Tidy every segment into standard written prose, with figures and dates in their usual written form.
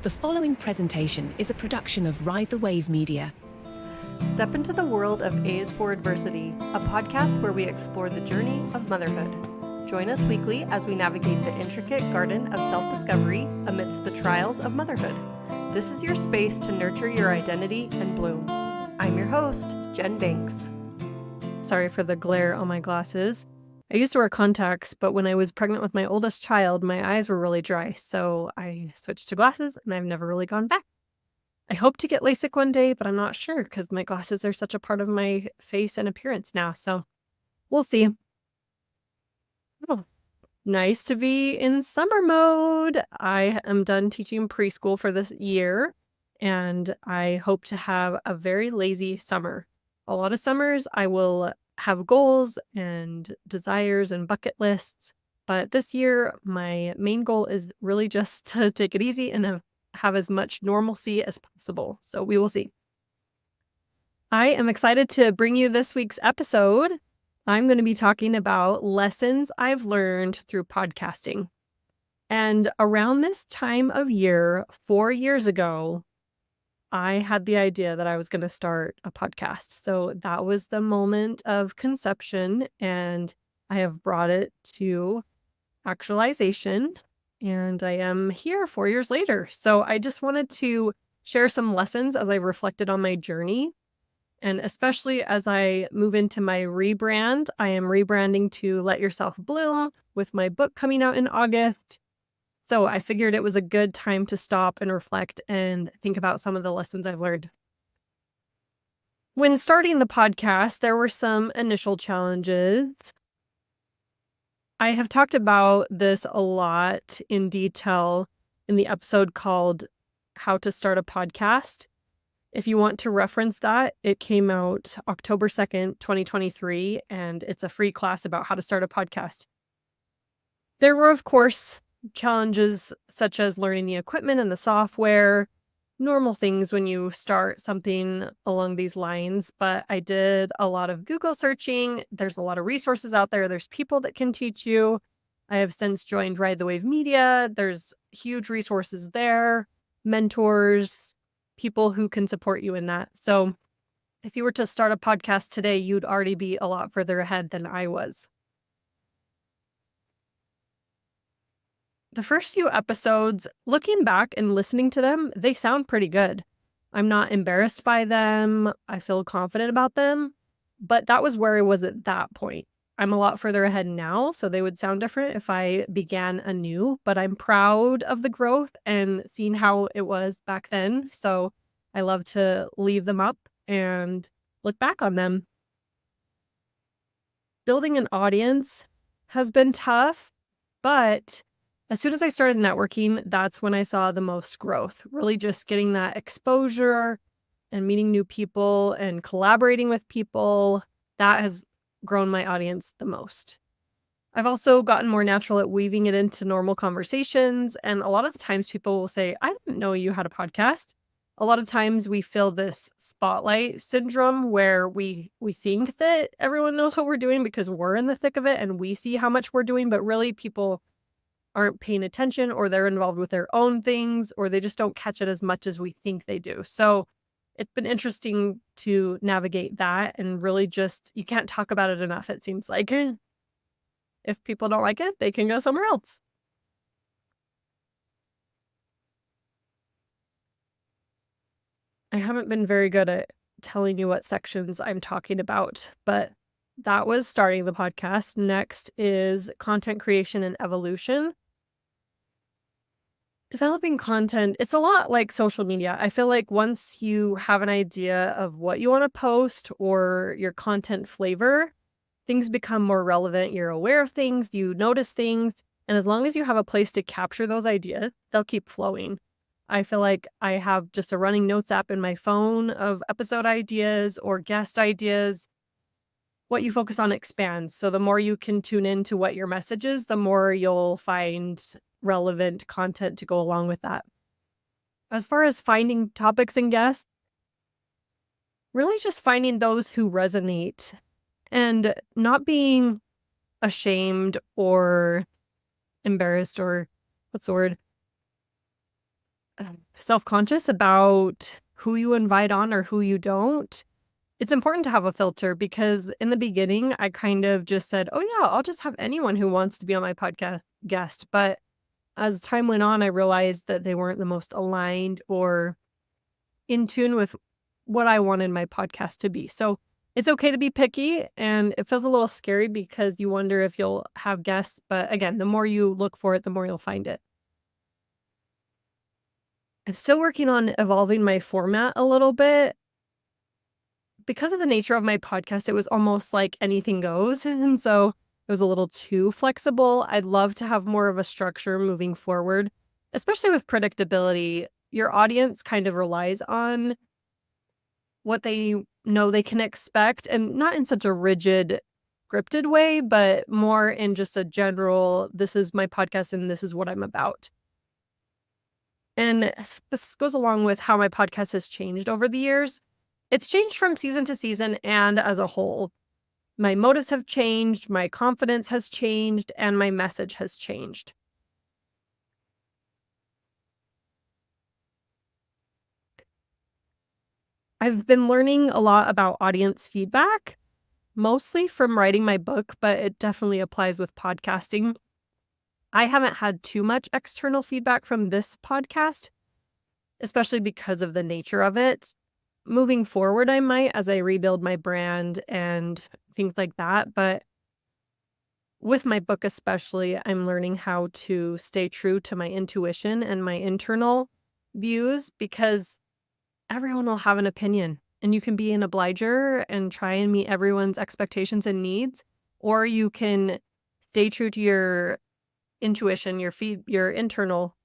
The following presentation is a production of Ride the Wave Media. Step into the world of A is for Adversity, a podcast where we explore the journey of motherhood. Join us weekly as we navigate the intricate garden of self-discovery amidst the trials of motherhood. This is your space to nurture your identity and bloom. I'm your host, Jen Banks. Sorry for the glare on my glasses. I used to wear contacts, but when I was pregnant with my oldest child, my eyes were really dry, so I switched to glasses, and I've never really gone back. I hope to get LASIK one day, but I'm not sure because my glasses are such a part of my face and appearance now, so we'll see. Oh, nice to be in summer mode. I am done teaching preschool for this year, and I hope to have a very lazy summer. A lot of summers I will have goals and desires and bucket lists, but this year my main goal is really just to take it easy and have as much normalcy as possible. So we will see. I am excited to bring you this week's episode. I'm going to be talking about lessons I've learned through podcasting. And around this time of year, 4 years ago, I had the idea that I was going to start a podcast. So that was the moment of conception, and I have brought it to actualization, and I am here 4 years later. So I just wanted to share some lessons as I reflected on my journey. And especially as I move into my rebrand, I am rebranding to Let Yourself Bloom with my book coming out in August. So I figured it was a good time to stop and reflect and think about some of the lessons I've learned. When starting the podcast, there were some initial challenges. I have talked about this a lot in detail in the episode called How to Start a Podcast. If you want to reference that, it came out October 2nd, 2023, and it's a free class about how to start a podcast. There were, of course, challenges such as learning the equipment and the software, normal things when you start something along these lines, but I did a lot of Google searching. There's a lot of resources out there. There's people that can teach you. I have since joined Ride the Wave Media. There's huge resources there, mentors, people who can support you in that. So if you were to start a podcast today, you'd already be a lot further ahead than I was. The first few episodes, looking back and listening to them, they sound pretty good. I'm not embarrassed by them. I feel confident about them. But that was where I was at that point. I'm a lot further ahead now, so they would sound different if I began anew. But I'm proud of the growth and seeing how it was back then. So I love to leave them up and look back on them. Building an audience has been tough, but as soon as I started networking, that's when I saw the most growth, really just getting that exposure and meeting new people and collaborating with people. That has grown my audience the most. I've also gotten more natural at weaving it into normal conversations. And a lot of the times people will say, I didn't know you had a podcast. A lot of times we feel this spotlight syndrome where we think that everyone knows what we're doing because we're in the thick of it and we see how much we're doing, but really people aren't paying attention, or they're involved with their own things, or they just don't catch it as much as we think they do. So it's been interesting to navigate that and really just, you can't talk about it enough, it seems like. If people don't like it, they can go somewhere else. I haven't been very good at telling you what sections I'm talking about, but that was starting the podcast. Next is content creation and evolution. Developing content, it's a lot like social media. I feel like once you have an idea of what you want to post or your content flavor, things become more relevant. You're aware of things, you notice things, and as long as you have a place to capture those ideas, they'll keep flowing. I feel like I have just a running notes app in my phone of episode ideas or guest ideas. What you focus on expands. So the more you can tune into what your message is, the more you'll find relevant content to go along with that. As far as finding topics and guests, really just finding those who resonate and not being ashamed or embarrassed or what's the word? self-conscious about who you invite on or who you don't, it's important to have a filter, because in the beginning, I kind of just said, oh yeah, I'll just have anyone who wants to be on my podcast guest. But as time went on, I realized that they weren't the most aligned or in tune with what I wanted my podcast to be. So it's okay to be picky, and it feels a little scary because you wonder if you'll have guests. But again, the more you look for it, the more you'll find it. I'm still working on evolving my format a little bit. Because of the nature of my podcast, it was almost like anything goes. And so it was a little too flexible. I'd love to have more of a structure moving forward, especially with predictability. Your audience kind of relies on what they know they can expect, and not in such a rigid, scripted way, but more in just a general, this is my podcast and this is what I'm about. And this goes along with how my podcast has changed over the years. It's changed from season to season and as a whole. My motives have changed, my confidence has changed, and my message has changed. I've been learning a lot about audience feedback, mostly from writing my book, but it definitely applies with podcasting. I haven't had too much external feedback from this podcast, especially because of the nature of it. Moving forward, I might, as I rebuild my brand and things like that. But with my book especially, I'm learning how to stay true to my intuition and my internal views, because everyone will have an opinion, and you can be an obliger and try and meet everyone's expectations and needs, or you can stay true to your intuition, your internal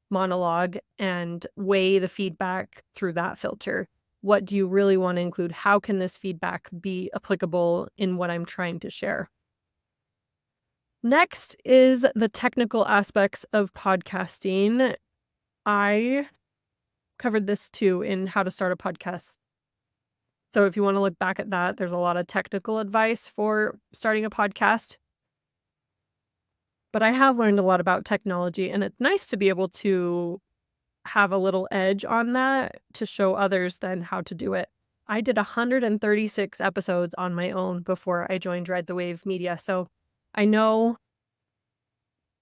monologue, and weigh the feedback through that filter. What do you really want to include? How can this feedback be applicable in what I'm trying to share? Next is the technical aspects of podcasting. I covered this too in How to Start a Podcast. So if you want to look back at that, there's a lot of technical advice for starting a podcast. But I have learned a lot about technology, and it's nice to be able to have a little edge on that to show others then how to do it. I did 136 episodes on my own before I joined Ride the Wave Media. So I know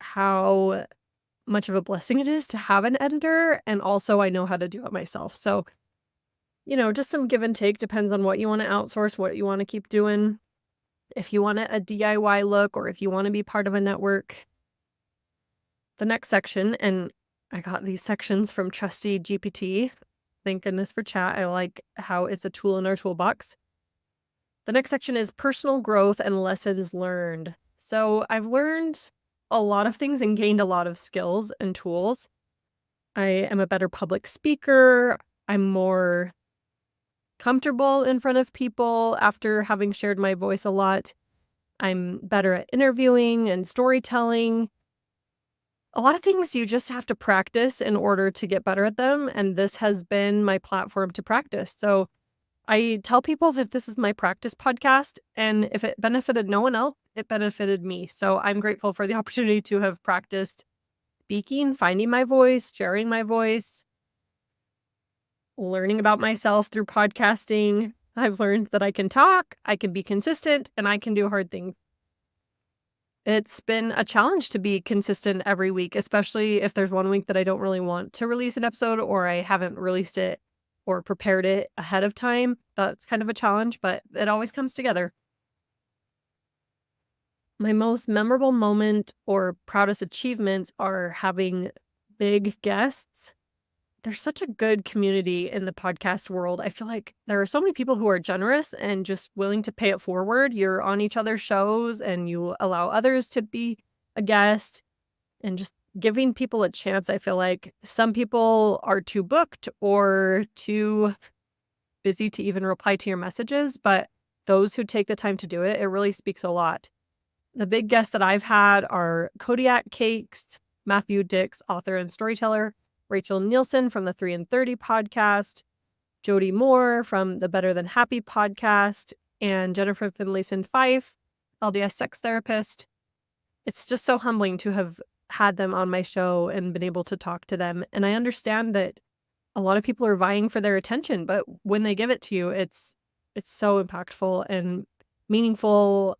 how much of a blessing it is to have an editor, and also I know how to do it myself. So, just some give and take, depends on what you want to outsource, what you want to keep doing. If you want a DIY look, or if you want to be part of a network. The next section, and I got these sections from Trusty GPT. Thank goodness for chat. I like how it's a tool in our toolbox. The next section is personal growth and lessons learned. So I've learned a lot of things and gained a lot of skills and tools. I am a better public speaker. I'm more comfortable in front of people after having shared my voice a lot. I'm better at interviewing and storytelling. A lot of things you just have to practice in order to get better at them, and this has been my platform to practice. So I tell people that this is my practice podcast, and if it benefited no one else, it benefited me. So I'm grateful for the opportunity to have practiced speaking, finding my voice, sharing my voice, learning about myself through podcasting. I've learned that I can talk, I can be consistent, and I can do hard things. It's been a challenge to be consistent every week, especially if there's one week that I don't really want to release an episode, or I haven't released it or prepared it ahead of time. That's kind of a challenge, but it always comes together. My most memorable moment or proudest achievements are having big guests. There's such a good community in the podcast world. I feel like there are so many people who are generous and just willing to pay it forward. You're on each other's shows and you allow others to be a guest, and just giving people a chance. I feel like some people are too booked or too busy to even reply to your messages, but those who take the time to do it, it really speaks a lot. The big guests that I've had are Kodiak Cakes, Matthew Dix, author and storyteller, Rachel Nielsen from the 3 and 30 podcast, Jody Moore from the Better Than Happy podcast, and Jennifer Finlayson Fife, LDS sex therapist. It's just so humbling to have had them on my show and been able to talk to them. And I understand that a lot of people are vying for their attention, but when they give it to you, it's so impactful and meaningful.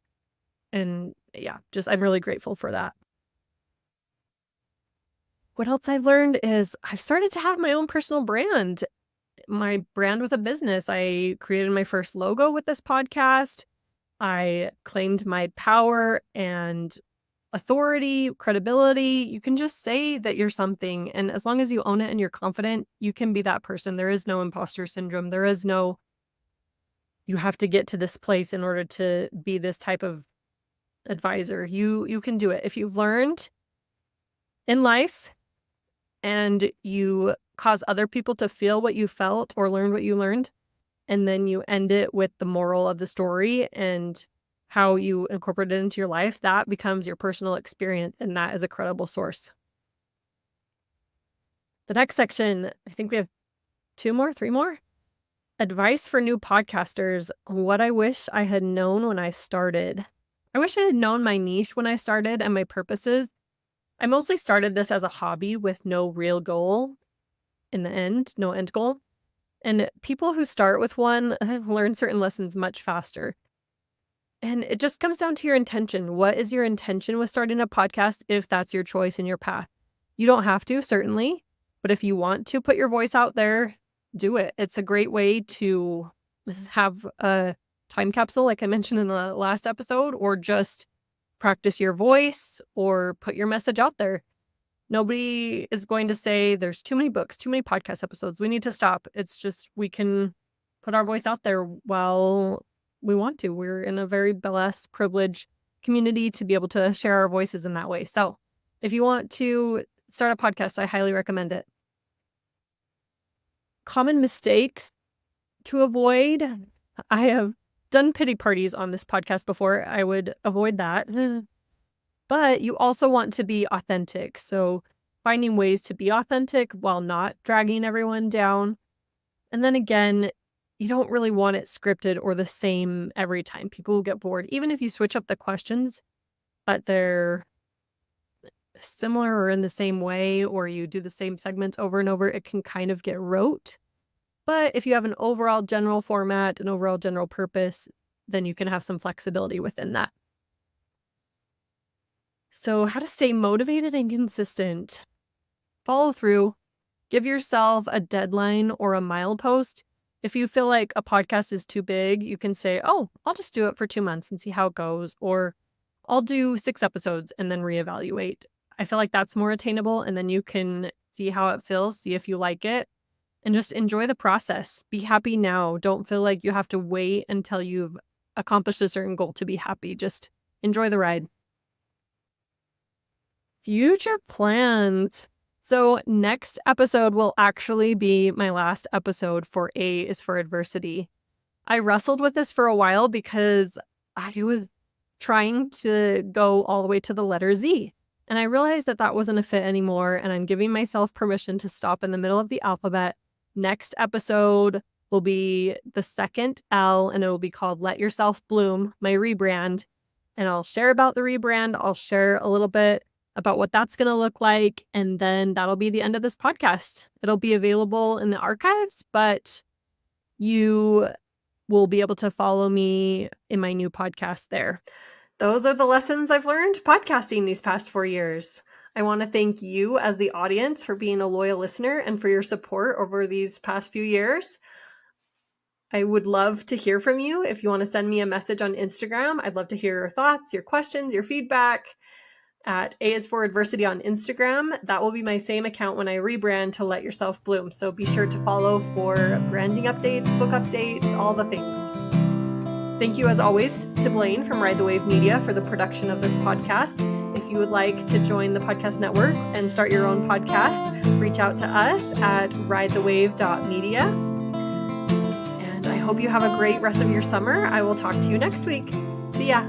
And yeah, I'm really grateful for that. What else I've learned is I've started to have my own personal brand, my brand with a business. I created my first logo with this podcast. I claimed my power and authority, credibility. You can just say that you're something. And as long as you own it and you're confident, you can be that person. There is no imposter syndrome. There is no, you have to get to this place in order to be this type of advisor. You can do it. If you've learned in life and you cause other people to feel what you felt or learn what you learned, and then you end it with the moral of the story and how you incorporate it into your life, that becomes your personal experience, and that is a credible source. The next section, I think we have 3 more. Advice for new podcasters, what I wish I had known when I started. I wish I had known my niche when I started and my purposes. I mostly started this as a hobby with no real goal in the end, no end goal. And people who start with one learn certain lessons much faster. And it just comes down to your intention. What is your intention with starting a podcast if that's your choice and your path? You don't have to, certainly. But if you want to put your voice out there, do it. It's a great way to have a time capsule, like I mentioned in the last episode, or just practice your voice or put your message out there. Nobody is going to say there's too many books, too many podcast episodes. We need to stop. It's just we can put our voice out there while we want to. We're in a very blessed, privileged community to be able to share our voices in that way. So if you want to start a podcast, I highly recommend it. Common mistakes to avoid. I have done pity parties on this podcast before. I would avoid that. But you also want to be authentic. So finding ways to be authentic while not dragging everyone down. And then again, you don't really want it scripted or the same every time. People will get bored. Even if you switch up the questions, but they're similar or in the same way, or you do the same segments over and over, it can kind of get rote. But if you have an overall general format, an overall general purpose, then you can have some flexibility within that. So how to stay motivated and consistent. Follow through. Give yourself a deadline or a milepost. If you feel like a podcast is too big, you can say, oh, I'll just do it for 2 months and see how it goes. Or I'll do 6 episodes and then reevaluate. I feel like that's more attainable. And then you can see how it feels, see if you like it, and just enjoy the process. Be happy now. Don't feel like you have to wait until you've accomplished a certain goal to be happy. Just enjoy the ride. Future plans. So next episode will actually be my last episode for A is for Adversity. I wrestled with this for a while because I was trying to go all the way to the letter Z. And I realized that that wasn't a fit anymore. And I'm giving myself permission to stop in the middle of the alphabet. Next episode will be the second L, and it will be called Let Yourself Bloom, my rebrand. And I'll share about the rebrand. I'll share a little bit about what that's going to look like. And then that'll be the end of this podcast. It'll be available in the archives, but you will be able to follow me in my new podcast there. Those are the lessons I've learned podcasting these past 4 years. I want to thank you as the audience for being a loyal listener and for your support over these past few years. I would love to hear from you. If you want to send me a message on Instagram, I'd love to hear your thoughts, your questions, your feedback at A is for Adversity on Instagram. That will be my same account when I rebrand to Let Yourself Bloom. So be sure to follow for branding updates, book updates, all the things. Thank you as always to Blaine from Ride the Wave Media for the production of this podcast. If you would like to join the podcast network and start your own podcast, reach out to us at ridethewave.media. And I hope you have a great rest of your summer. I will talk to you next week. See ya.